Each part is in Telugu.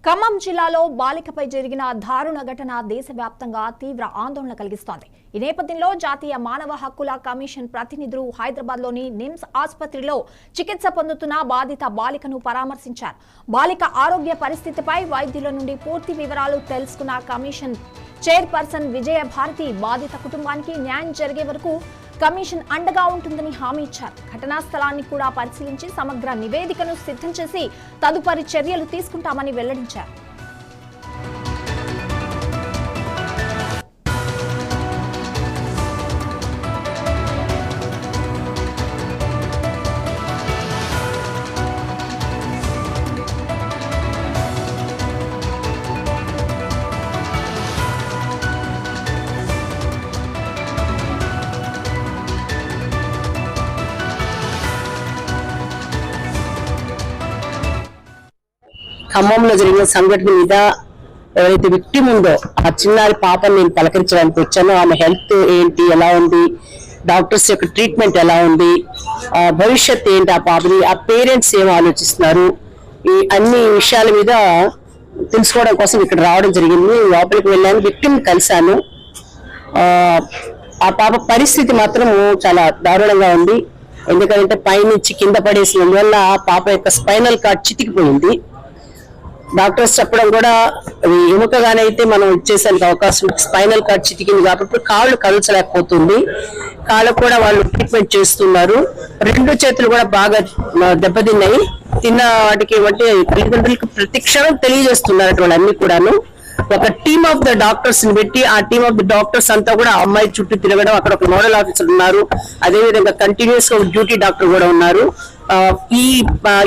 ఖమ్మం జిల్లాలో బాలికపై జరిగిన దారుణ ఘటన దేశవ్యాప్తంగా తీవ్ర ఆందోళన కలిగిస్తోంది. ఈ నేపథ్యంలో జాతీయ మానవ హక్కుల కమిషన్ ప్రతినిధులు హైదరాబాద్లోని నిమ్స్ ఆసుపత్రిలో చికిత్స పొందుతున్న బాధిత బాలికను పరామర్శించారు. బాలిక ఆరోగ్య పరిస్థితిపై వైద్యుల నుండి పూర్తి వివరాలు తెలుసుకున్న కమిషన్ చైర్పర్సన్ విజయభారతి బాధిత కుటుంబానికి న్యాయం జరిగే వరకు కమిషన్ అండగా ఉంటుందని హామీ ఇచ్చారు. ఘటనా స్థలాన్ని కూడా పరిశీలించి సమగ్ర నివేదికను సిద్ధం చేసి తదుపరి చర్యలు తీసుకుంటామని వెల్లడించారు. ఖమ్మంలో జరిగిన సంఘటన మీద ఎవరైతే విక్టిమ్ ఉందో ఆ చిన్నారి పాపని నేను పలకరించడానికి వచ్చాను. ఆమె హెల్త్ ఏంటి, ఎలా ఉంది, డాక్టర్స్ యొక్క ట్రీట్మెంట్ ఎలా ఉంది, భవిష్యత్ ఏంటి, ఆ పాపని ఆ పేరెంట్స్ ఏం ఆలోచిస్తున్నారు, ఈ అన్ని విషయాల మీద తెలుసుకోవడం కోసం ఇక్కడ రావడం జరిగింది. లోపలికి వెళ్ళాను, విక్టిమ్ కలిశాను. ఆ పాప పరిస్థితి మాత్రం చాలా దారుణంగా ఉంది. ఎందుకంటే పైనుంచి కింద పడేసినందువల్ల ఆ పాప యొక్క స్పైనల్ కార్డ్ చితికిపోయింది. డాక్టర్స్ చెప్పడం కూడా ఎముకగానే అయితే మనం ఇచ్చేసానికి అవకాశం, స్పైనల్ కార్డ్ చితికింది కాబట్టి కాళ్ళు కదల్చలేకపోతుంది. కాళ్ళకు కూడా వాళ్ళు ట్రీట్మెంట్ చేస్తున్నారు. రెండు చేతులు కూడా బాగా దెబ్బతిన్నాయి. తిన్న వాటికి బట్టి తల్లిదండ్రులకు ప్రతి క్షణం తెలియజేస్తున్నారు వాళ్ళన్నీ కూడాను. ఒక టీమ్ ఆఫ్ ద డాక్టర్స్ ని పెట్టి ఆ టీమ్ ఆఫ్ ద డాక్టర్స్ అంతా కూడా అమ్మాయి చుట్టూ తిరగడం, అక్కడ ఒక నోడల్ ఆఫీసర్ ఉన్నారు, అదేవిధంగా కంటిన్యూస్ గా డ్యూటీ డాక్టర్ కూడా ఉన్నారు. ఈ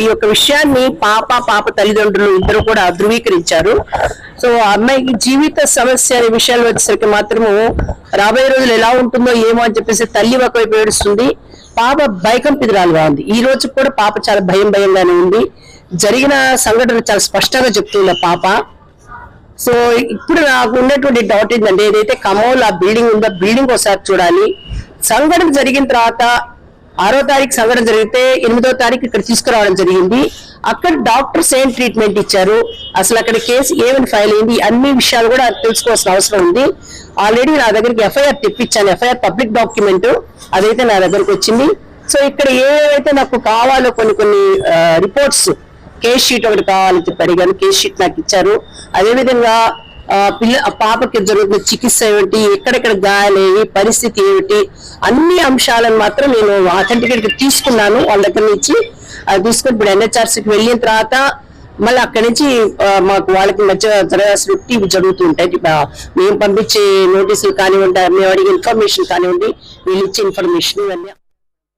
యొక్క విషయాన్ని పాప తల్లిదండ్రులు ఇద్దరు కూడా ధృవీకరించారు. సో అమ్మాయికి జీవిత సమస్య అనే విషయాలు వచ్చేసరికి మాత్రము రాబోయే రోజులు ఎలా ఉంటుందో ఏమో అని చెప్పేసి తల్లి ఒకవైపు ఏడుస్తుంది, పాప భయకంపితురాలుగా ఉంది. ఈ రోజు కూడా పాప చాలా భయంగానే ఉంది. జరిగిన సంఘటన చాలా స్పష్టంగా చెప్తుంది పాప. సో ఇప్పుడు నాకు ఉన్నటువంటి డౌట్ ఏంటంటే, ఏదైతే ఖమ్మంలో ఆ బిల్డింగ్ ఉందో బిల్డింగ్ ఒకసారి చూడాలి. సంఘటన జరిగిన తర్వాత 6వ తారీఖు సంఘటన జరిగితే 8వ తారీఖు ఇక్కడ తీసుకురావడం జరిగింది. అక్కడ డాక్టర్స్ ఏం ట్రీట్మెంట్ ఇచ్చారు, అసలు అక్కడ కేసు ఏమని ఫైల్ అయింది, అన్ని విషయాలు కూడా తెలుసుకోవాల్సిన అవసరం ఉంది. ఆల్రెడీ నా దగ్గరికి ఎఫ్ఐఆర్ తెప్పించాను, ఎఫ్ఐఆర్ పబ్లిక్ డాక్యుమెంట్, అదైతే నా దగ్గరకు వచ్చింది. సో ఇక్కడ ఏవైతే నాకు కావాలో కొన్ని రిపోర్ట్స్, కేస్ షీట్ ఒకటి కావాలని చెప్పి అడిగాను, కేస్ షీట్ నాకు ఇచ్చారు. అదేవిధంగా పాపకి జరుగుతున్న చికిత్స ఏమిటి, ఎక్కడెక్కడ గాయాలేవి, పరిస్థితి ఏమిటి, అన్ని అంశాలను మాత్రం నేను అథెంటికేట్ తీసుకున్నాను వాళ్ళ దగ్గర నుంచి. అది తీసుకుని ఇప్పుడు NHRCకి వెళ్ళిన తర్వాత మళ్ళీ అక్కడి నుంచి మాకు వాళ్ళకి మధ్య జరగాల్సిన ఇవి జరుగుతూ ఉంటాయి. మేము పంపించే నోటీసులు కానివ్వండి, మేము అడిగే ఇన్ఫర్మేషన్ కానివ్వండి, వీళ్ళు ఇచ్చే ఇన్ఫర్మేషన్ ఇవన్నీ